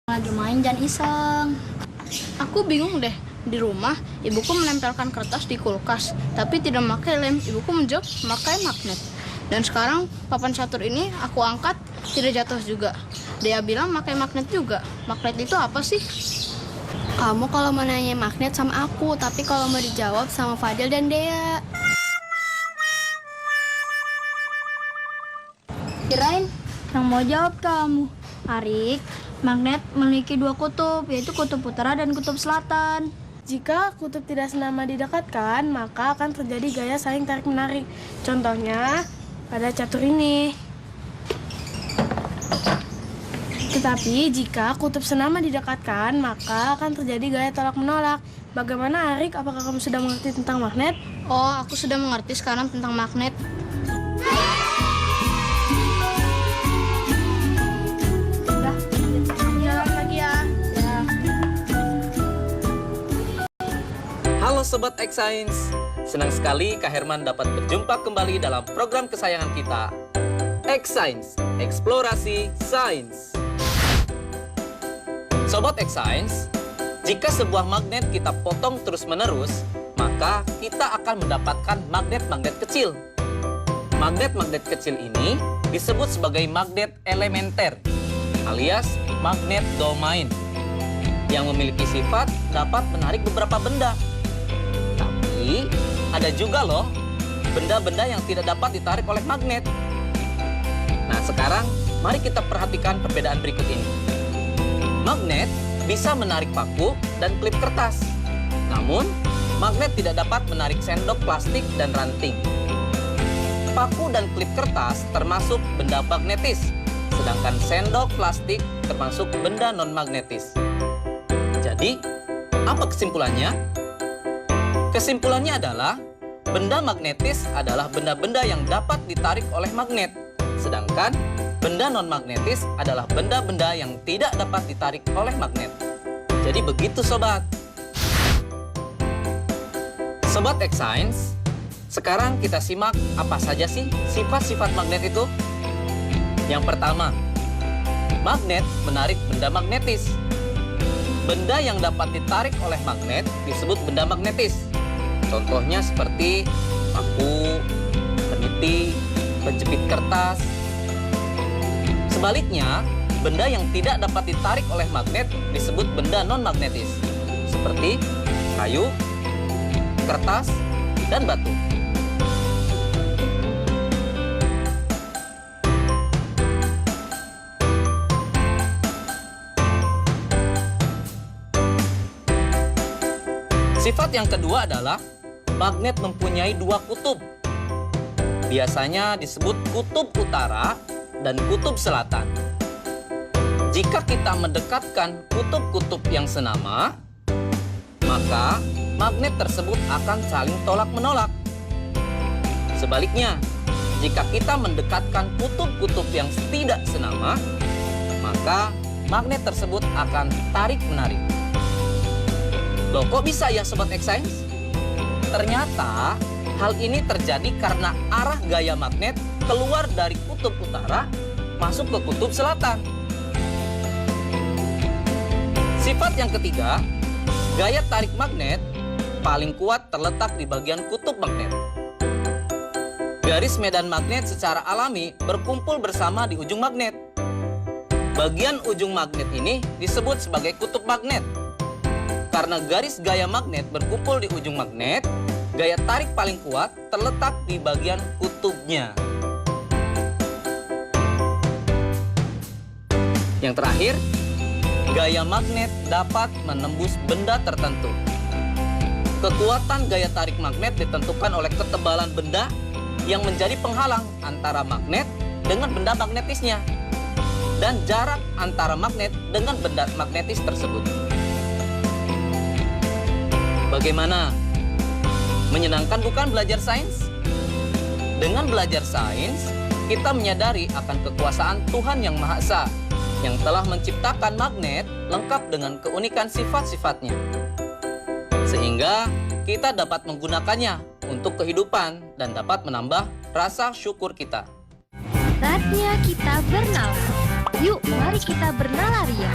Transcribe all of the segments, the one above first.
Lagi main jangan iseng. Aku bingung deh. Di rumah, ibuku menempelkan kertas di kulkas, tapi tidak memakai lem. Ibuku menjawab memakai magnet. Dan sekarang papan catur ini aku angkat, tidak jatuh juga. Dia bilang pakai magnet juga. Magnet itu apa sih? Kamu kalau mau nanya magnet sama aku, tapi kalau mau dijawab sama Fadil dan Dea. Kirain yang mau jawab kamu. Arik, magnet memiliki dua kutub, yaitu kutub utara dan kutub selatan. Jika kutub tidak senama didekatkan, maka akan terjadi gaya saling tarik-menarik. Contohnya, pada catur ini. Tetapi, jika kutub senama didekatkan, maka akan terjadi gaya tolak-menolak. Bagaimana, Arik? Apakah kamu sudah mengerti tentang magnet? Oh, aku sudah mengerti sekarang tentang magnet. Halo Sobat X Science, senang sekali Kak Herman dapat berjumpa kembali dalam program kesayangan kita, X Science, Eksplorasi Sains. Sobat X Science, jika sebuah magnet kita potong terus-menerus, maka kita akan mendapatkan magnet-magnet kecil. Magnet-magnet kecil ini disebut sebagai magnet elementer, alias magnet domain, yang memiliki sifat dapat menarik beberapa benda. Tapi ada juga loh benda-benda yang tidak dapat ditarik oleh magnet. Nah, sekarang mari kita perhatikan perbedaan berikut ini. Magnet bisa menarik paku dan klip kertas. Namun, magnet tidak dapat menarik sendok plastik dan ranting. Paku dan klip kertas termasuk benda magnetis, sedangkan sendok plastik termasuk benda non-magnetis. Jadi, apa kesimpulannya? Kesimpulannya adalah, benda magnetis adalah benda-benda yang dapat ditarik oleh magnet, sedangkan benda non-magnetis adalah benda-benda yang tidak dapat ditarik oleh magnet. Jadi begitu sobat. Sobat X Science, sekarang kita simak apa saja sih sifat-sifat magnet itu. Yang pertama, magnet menarik benda magnetis. Benda yang dapat ditarik oleh magnet disebut benda magnetis. Contohnya seperti paku, peniti, penjepit kertas. Sebaliknya, benda yang tidak dapat ditarik oleh magnet disebut benda non-magnetis, seperti kayu, kertas, dan batu. Sifat yang kedua adalah magnet mempunyai dua kutub. Biasanya disebut kutub utara dan kutub selatan. Jika kita mendekatkan kutub-kutub yang senama, maka magnet tersebut akan saling tolak-menolak. Sebaliknya, jika kita mendekatkan kutub-kutub yang tidak senama, maka magnet tersebut akan tarik-menarik. Loh, kok bisa ya Sobat X Science? Ternyata hal ini terjadi karena arah gaya magnet keluar dari kutub utara masuk ke kutub selatan. Sifat yang ketiga, gaya tarik magnet paling kuat terletak di bagian kutub magnet. Garis medan magnet secara alami berkumpul bersama di ujung magnet. Bagian ujung magnet ini disebut sebagai kutub magnet. Karena garis gaya magnet berkumpul di ujung magnet, gaya tarik paling kuat terletak di bagian kutubnya. Yang terakhir, gaya magnet dapat menembus benda tertentu. Kekuatan gaya tarik magnet ditentukan oleh ketebalan benda yang menjadi penghalang antara magnet dengan benda magnetisnya, dan jarak antara magnet dengan benda magnetis tersebut. Bagaimana? Menyenangkan bukan belajar sains? Dengan belajar sains, kita menyadari akan kekuasaan Tuhan Yang Maha Esa, yang telah menciptakan magnet lengkap dengan keunikan sifat-sifatnya. Sehingga kita dapat menggunakannya untuk kehidupan dan dapat menambah rasa syukur kita. Saatnya kita bernalar. Yuk, mari kita bernalar ya.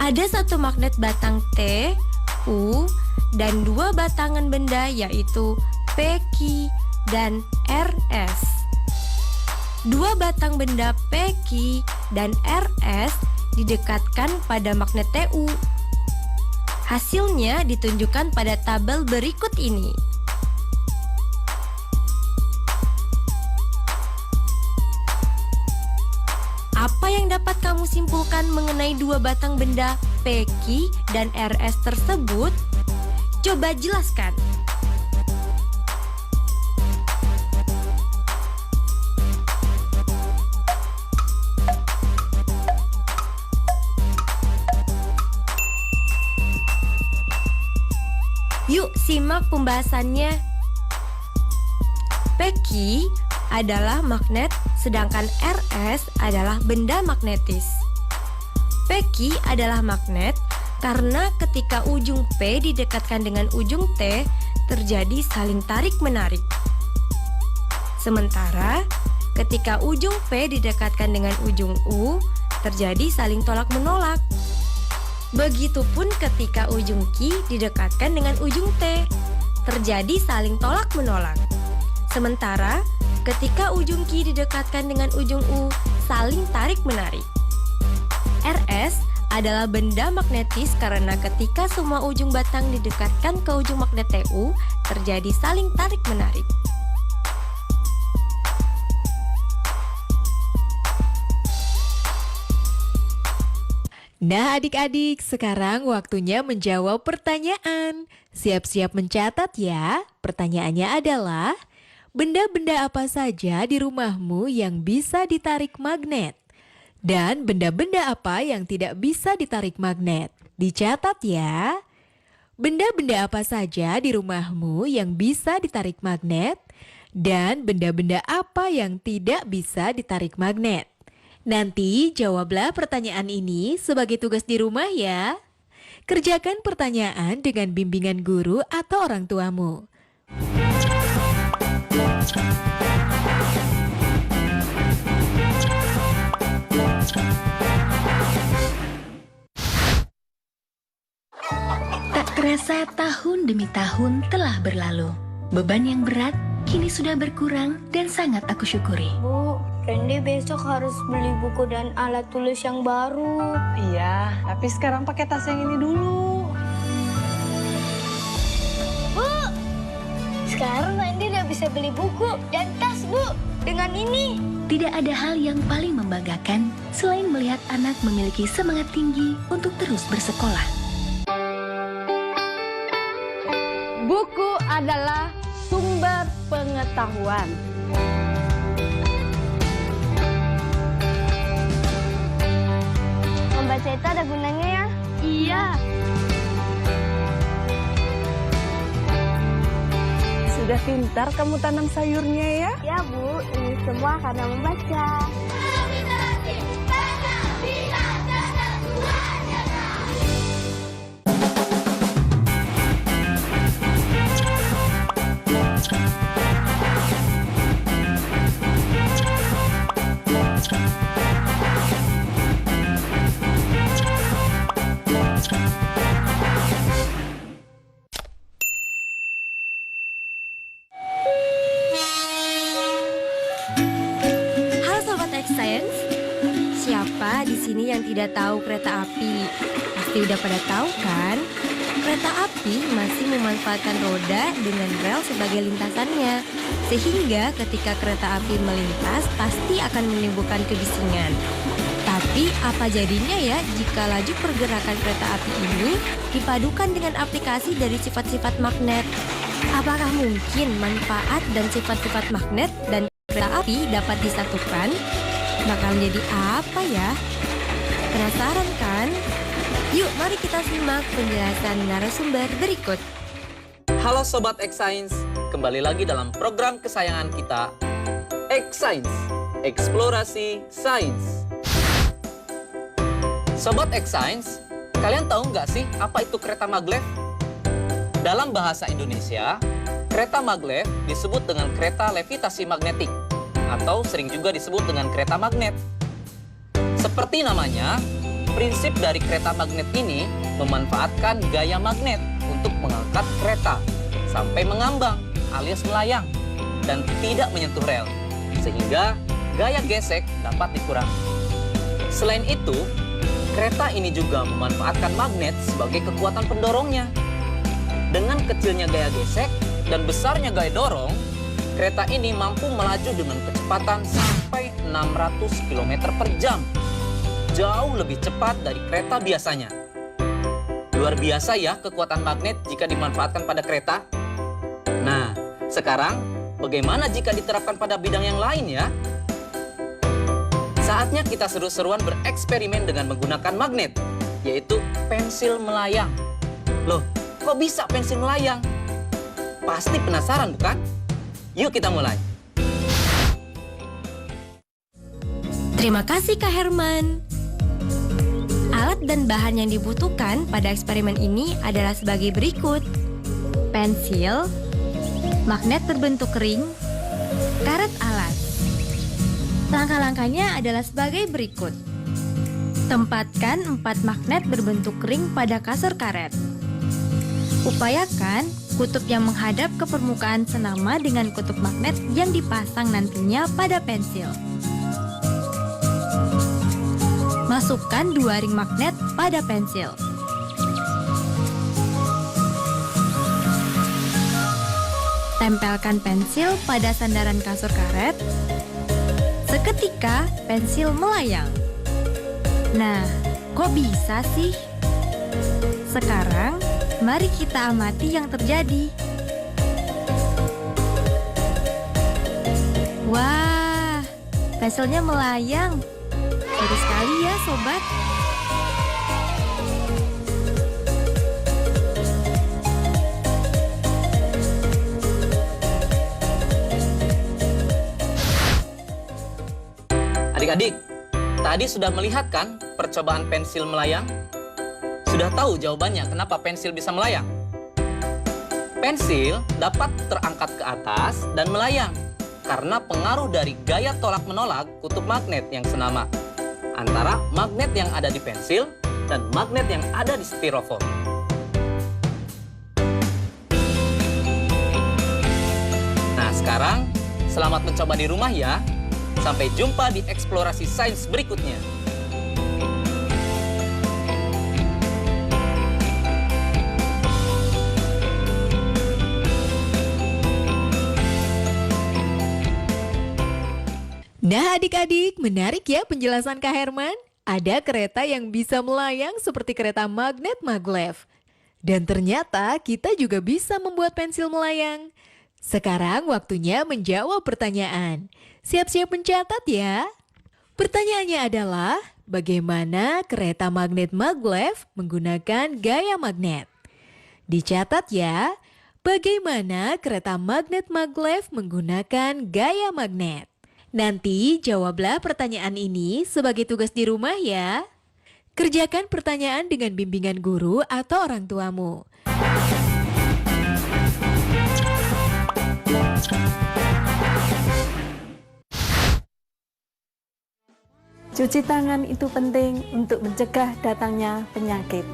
Ada satu magnet batang T, U, dan dua batangan benda yaitu P, Q, dan RS. Dua batang benda P, Q, dan RS didekatkan pada magnet TU. Hasilnya ditunjukkan pada tabel berikut ini. Apa yang dapat kamu simpulkan mengenai dua batang benda P, Q, dan RS tersebut? Coba jelaskan. Yuk simak pembahasannya. P, Q adalah magnet, sedangkan RS adalah benda magnetis. P, Q adalah magnet karena ketika ujung P didekatkan dengan ujung T, terjadi saling tarik-menarik. Sementara ketika ujung P didekatkan dengan ujung U, terjadi saling tolak-menolak. Begitupun ketika ujung Q didekatkan dengan ujung T, terjadi saling tolak-menolak. Sementara ketika ujung Q didekatkan dengan ujung U, saling tarik-menarik. RS adalah benda magnetis karena ketika semua ujung batang didekatkan ke ujung magnet TU, terjadi saling tarik-menarik. Nah adik-adik, sekarang waktunya menjawab pertanyaan. Siap-siap mencatat ya. Pertanyaannya adalah, benda-benda apa saja di rumahmu yang bisa ditarik magnet? Dan benda-benda apa yang tidak bisa ditarik magnet? Dicatat ya. Benda-benda apa saja di rumahmu yang bisa ditarik magnet? Dan benda-benda apa yang tidak bisa ditarik magnet? Nanti jawablah pertanyaan ini sebagai tugas di rumah ya. Kerjakan pertanyaan dengan bimbingan guru atau orang tuamu. Tak terasa tahun demi tahun telah berlalu. Beban yang berat kini sudah berkurang dan sangat aku syukuri. Bu, Randy besok harus beli buku dan alat tulis yang baru. Iya, tapi sekarang pakai tas yang ini dulu. Bu, sekarang Randy udah bisa beli buku dan tas, Bu. Dengan ini. Tidak ada hal yang paling membanggakan selain melihat anak memiliki semangat tinggi untuk terus bersekolah. Buku adalah sumber pengetahuan. Membaca itu ada gunanya ya? Iya. Sudah pintar kamu tanam sayurnya ya? Ya Bu, ini semua karena membaca. Halo Sobat X-Science, siapa di sini yang tidak tahu kereta api? Pasti udah pada tahu kan? Kereta api masih memanfaatkan roda dengan rel sebagai lintasannya. Sehingga ketika kereta api melintas pasti akan menimbulkan kebisingan. Tapi apa jadinya ya jika laju pergerakan kereta api ini dipadukan dengan aplikasi dari sifat-sifat magnet? Apakah mungkin manfaat dan sifat-sifat magnet dan kereta api dapat disatukan? Bakal menjadi apa ya? Penasaran kan? Yuk mari kita simak penjelasan narasumber berikut. Halo Sobat X-Science, kembali lagi dalam program kesayangan kita, X-Science, Eksplorasi Sains. Sobat X-Science, kalian tahu nggak sih apa itu kereta maglev? Dalam bahasa Indonesia, kereta maglev disebut dengan kereta levitasi magnetik, atau sering juga disebut dengan kereta magnet. Seperti namanya, Prinsip dari kereta magnet ini memanfaatkan gaya magnet untuk mengangkat kereta sampai mengambang alias melayang dan tidak menyentuh rel, sehingga gaya gesek dapat dikurangi. Selain itu, kereta ini juga memanfaatkan magnet sebagai kekuatan pendorongnya. Dengan kecilnya gaya gesek dan besarnya gaya dorong, kereta ini mampu melaju dengan kecepatan sampai 600 km per jam. Jauh lebih cepat dari kereta biasanya. Luar biasa ya kekuatan magnet jika dimanfaatkan pada kereta. Nah, sekarang bagaimana jika diterapkan pada bidang yang lain ya? Saatnya kita seru-seruan bereksperimen dengan menggunakan magnet, yaitu pensil melayang. Loh, kok bisa pensil melayang? Pasti penasaran bukan? Yuk kita mulai. Terima kasih Kak Herman. Alat dan bahan yang dibutuhkan pada eksperimen ini adalah sebagai berikut. Pensil, magnet berbentuk ring, karet alat. Langkah-langkahnya adalah sebagai berikut. Tempatkan 4 magnet berbentuk ring pada kasur karet. Upayakan kutub yang menghadap ke permukaan senama dengan kutub magnet yang dipasang nantinya pada pensil. Masukkan 2 ring magnet pada pensil. Tempelkan pensil pada sandaran kasur karet. Seketika pensil melayang. Nah, kok bisa sih? Sekarang, mari kita amati yang terjadi. Wah, pensilnya melayang. Seru sekali ya, sobat. Adik-adik, tadi sudah melihat kan percobaan pensil melayang? Sudah tahu jawabannya kenapa pensil bisa melayang? Pensil dapat terangkat ke atas dan melayang karena pengaruh dari gaya tolak-menolak kutub magnet yang senama antara magnet yang ada di pensil dan magnet yang ada di styrofoam. Nah, sekarang selamat mencoba di rumah ya. Sampai jumpa di eksplorasi sains berikutnya. Nah adik-adik, menarik ya penjelasan Kak Herman. Ada kereta yang bisa melayang seperti kereta magnet maglev. Dan ternyata kita juga bisa membuat pensil melayang. Sekarang waktunya menjawab pertanyaan. Siap-siap mencatat ya. Pertanyaannya adalah, bagaimana kereta magnet maglev menggunakan gaya magnet? Dicatat ya, bagaimana kereta magnet maglev menggunakan gaya magnet? Nanti jawablah pertanyaan ini sebagai tugas di rumah ya. Kerjakan pertanyaan dengan bimbingan guru atau orang tuamu. Cuci tangan itu penting untuk mencegah datangnya penyakit.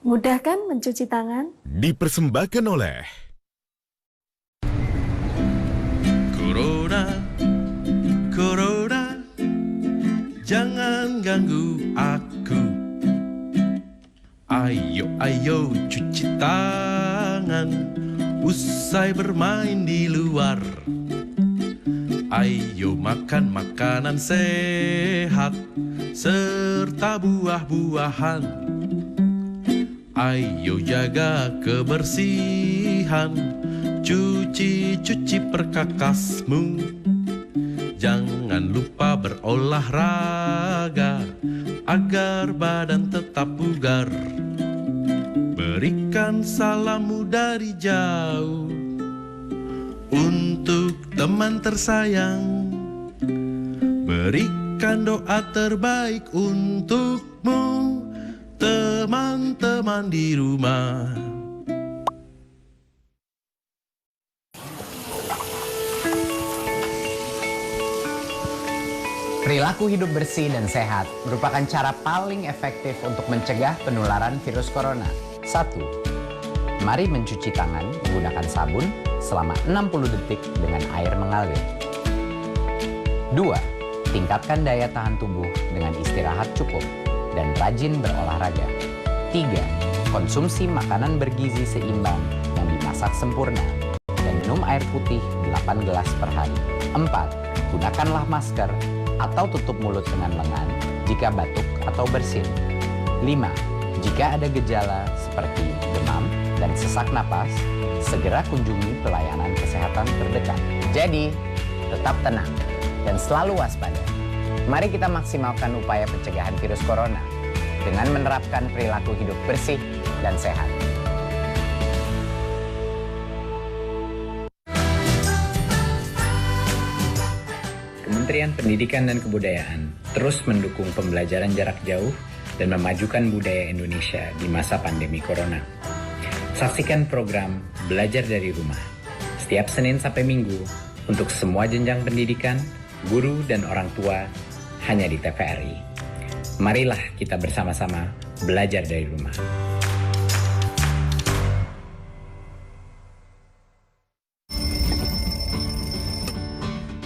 Mudah kan mencuci tangan? Dipersembahkan oleh Corona, Corona, jangan ganggu aku. Ayo, ayo cuci tangan usai bermain di luar. Ayo makan makanan sehat serta buah-buahan. Ayo jaga kebersihan, cuci perkakasmu. Jangan lupa berolahraga agar badan tetap bugar. Berikan salammu dari jauh untuk teman tersayang. Berikan doa terbaik untukmu, teman-teman di rumah. Perilaku hidup bersih dan sehat merupakan cara paling efektif untuk mencegah penularan virus corona. 1. Mari mencuci tangan menggunakan sabun selama 60 detik dengan air mengalir. 2. Tingkatkan daya tahan tubuh dengan istirahat cukup dan rajin berolahraga. 3. Konsumsi makanan bergizi seimbang yang dimasak sempurna dan minum air putih 8 gelas per hari. 4. Gunakanlah masker atau tutup mulut dengan lengan jika batuk atau bersin. 5. Jika ada gejala seperti demam dan sesak napas, segera kunjungi pelayanan kesehatan terdekat. Jadi, tetap tenang dan selalu waspada. Mari kita maksimalkan upaya pencegahan virus corona dengan menerapkan perilaku hidup bersih dan sehat. Kementerian Pendidikan dan Kebudayaan terus mendukung pembelajaran jarak jauh dan memajukan budaya Indonesia di masa pandemi corona. Saksikan program Belajar dari Rumah setiap Senin sampai Minggu untuk semua jenjang pendidikan, guru, dan orang tua hanya di TVRI. Marilah kita bersama-sama belajar dari rumah.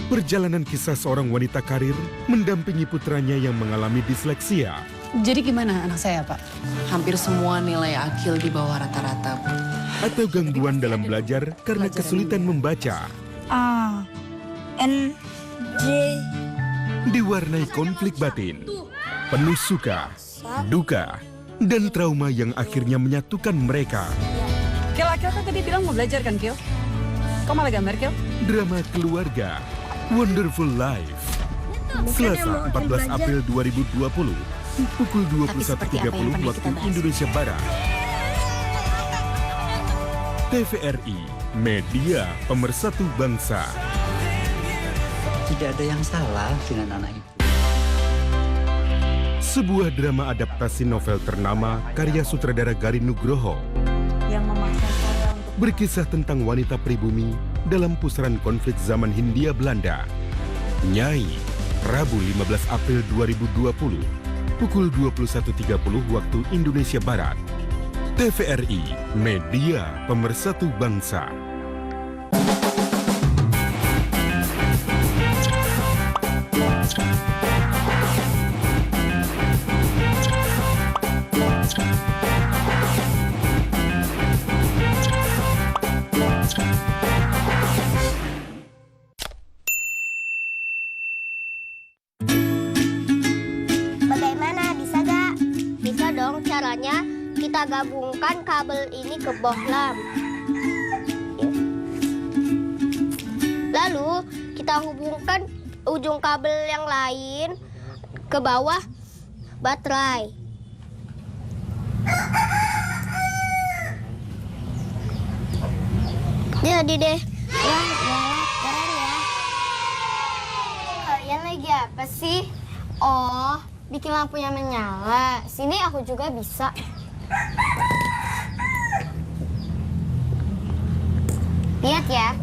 Perjalanan kisah seorang wanita karir mendampingi putranya yang mengalami disleksia. Jadi gimana anak saya, Pak? Hampir semua nilai akil di bawah rata-rata, Bu. Atau gangguan dalam belajar karena kesulitan membaca. A, N, J. Diwarnai konflik batin, penuh suka, duka, dan trauma yang akhirnya menyatukan mereka. Kil, kan tadi bilang mau belajar kan, Kil? Kok malah gambar, Kil? Drama keluarga, Wonderful Life. Selasa 14 April 2020, pukul 21.30 waktu Indonesia Barat. TVRI, media pemersatu bangsa. Tidak ada yang salah dengan anak itu. Sebuah drama adaptasi novel ternama karya sutradara Garin Nugroho. Yang memaksa saya untuk Berkisah tentang wanita pribumi dalam pusaran konflik zaman Hindia Belanda. Nyai, Rabu 15 April 2020, pukul 21.30 waktu Indonesia Barat. TVRI, media pemersatu bangsa. Bagaimana, bisa gak? Bisa dong, caranya kita gabungkan kabel ini ke bohlam. Lalu kita hubungkan ujung kabel yang lain ke bawah baterai. Jadi deh. Wah, keren ya. Kalian lagi apa sih? Oh, bikin lampunya menyala. Sini aku juga bisa. Lihat ya.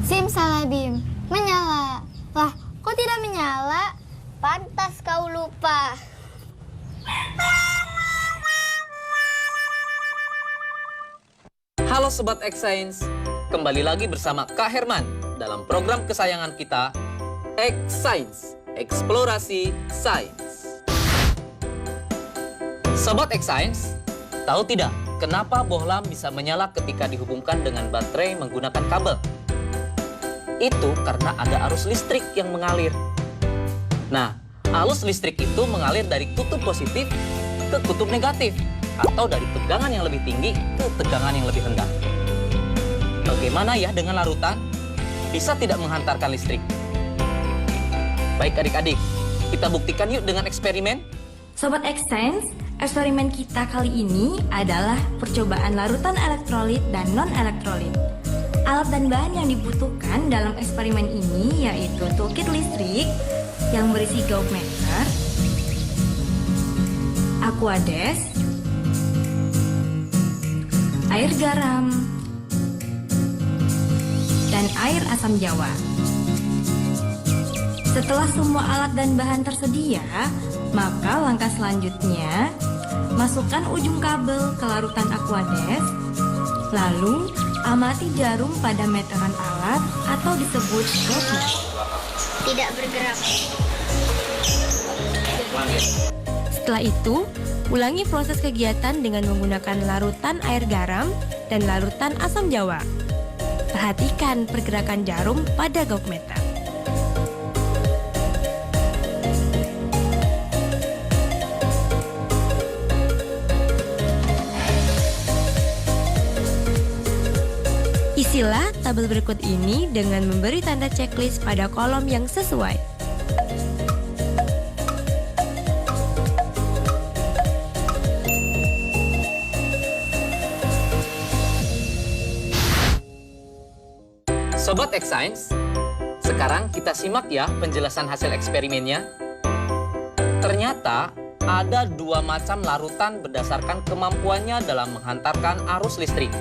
Simsalabim, menyala. Lah, kok tidak menyala? Pantas kau lupa. Halo Sobat X-Science, kembali lagi bersama Kak Herman dalam program kesayangan kita, X-Science, Eksplorasi Sains. Sobat X-Science, Tahu tidak, kenapa bohlam bisa menyala ketika dihubungkan dengan baterai menggunakan kabel? Itu karena ada arus listrik yang mengalir. Nah, arus listrik itu mengalir dari kutub positif ke kutub negatif, atau dari tegangan yang lebih tinggi ke tegangan yang lebih rendah. Bagaimana ya dengan larutan? Bisa tidak menghantarkan listrik? Baik adik-adik, kita buktikan yuk dengan eksperimen. Sobat X-Science, eksperimen kita kali ini adalah percobaan larutan elektrolit dan non-elektrolit. Alat dan bahan yang dibutuhkan dalam eksperimen ini yaitu toolkit listrik yang berisi gauge-meter, aquades, air garam, dan air asam jawa. Setelah semua alat dan bahan tersedia, maka langkah selanjutnya, masukkan ujung kabel ke larutan aquades, lalu amati jarum pada meteran alat atau disebut gauge. Tidak bergerak. Setelah itu, ulangi proses kegiatan dengan menggunakan larutan air garam dan larutan asam jawa. Perhatikan pergerakan jarum pada gauge meter. Isilah tabel berikut ini dengan memberi tanda checklist pada kolom yang sesuai. Sobat X-Science, sekarang kita simak ya penjelasan hasil eksperimennya. Ternyata ada dua macam larutan berdasarkan kemampuannya dalam menghantarkan arus listrik.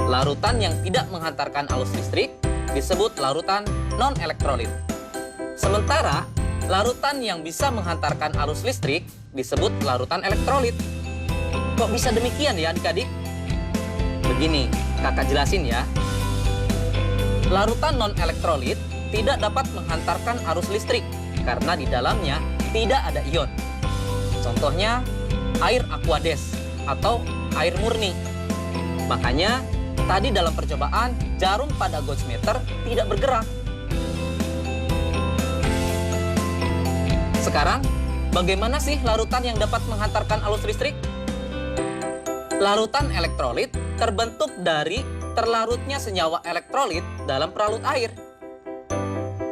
Larutan yang tidak menghantarkan arus listrik disebut larutan non-elektrolit. Sementara larutan yang bisa menghantarkan arus listrik disebut larutan elektrolit. Kok bisa demikian ya adik-adik? Begini, kakak jelasin ya. Larutan non-elektrolit tidak dapat menghantarkan arus listrik karena di dalamnya tidak ada ion. Contohnya air aquades atau air murni. Makanya tadi dalam percobaan jarum pada gauge meter tidak bergerak. Sekarang bagaimana sih larutan yang dapat menghantarkan arus listrik? Larutan elektrolit terbentuk dari terlarutnya senyawa elektrolit dalam peralut air,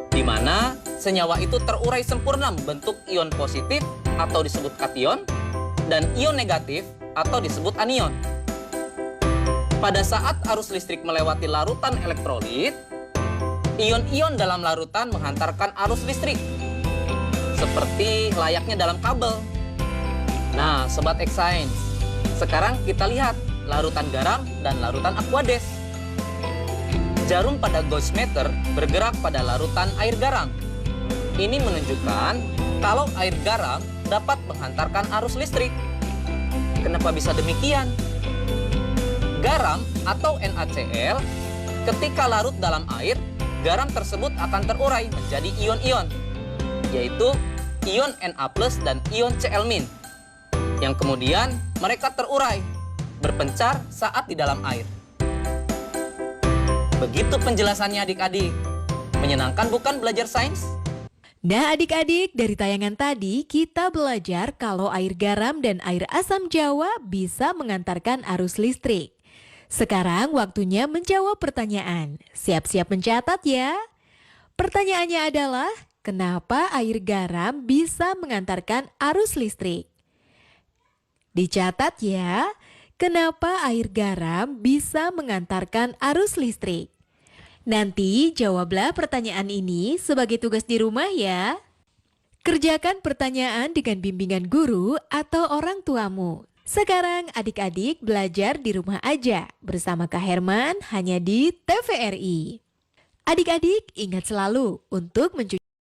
di mana senyawa itu terurai sempurna membentuk ion positif atau disebut kation dan ion negatif atau disebut anion. Pada saat arus listrik melewati larutan elektrolit, ion-ion dalam larutan menghantarkan arus listrik, seperti layaknya dalam kabel. Nah, Sobat X-Science, sekarang kita lihat larutan garam dan larutan aquades. Jarum pada gauge meter bergerak pada larutan air garam. Ini menunjukkan kalau air garam dapat menghantarkan arus listrik. Kenapa bisa demikian? Garam atau NaCl ketika larut dalam air, garam tersebut akan terurai menjadi ion-ion, yaitu ion Na+ dan ion Cl-, yang kemudian mereka terurai, berpencar saat di dalam air. Begitu penjelasannya adik-adik. Menyenangkan bukan belajar sains? Nah adik-adik, dari tayangan tadi kita belajar kalau air garam dan air asam jawa bisa mengantarkan arus listrik. Sekarang waktunya menjawab pertanyaan. Siap-siap mencatat ya. Pertanyaannya adalah, kenapa air garam bisa mengantarkan arus listrik? Dicatat ya, kenapa air garam bisa mengantarkan arus listrik? Nanti jawablah pertanyaan ini sebagai tugas di rumah ya. Kerjakan pertanyaan dengan bimbingan guru atau orang tuamu. Sekarang adik-adik belajar di rumah aja bersama Kak Herman hanya di TVRI. Adik-adik ingat selalu untuk mencuci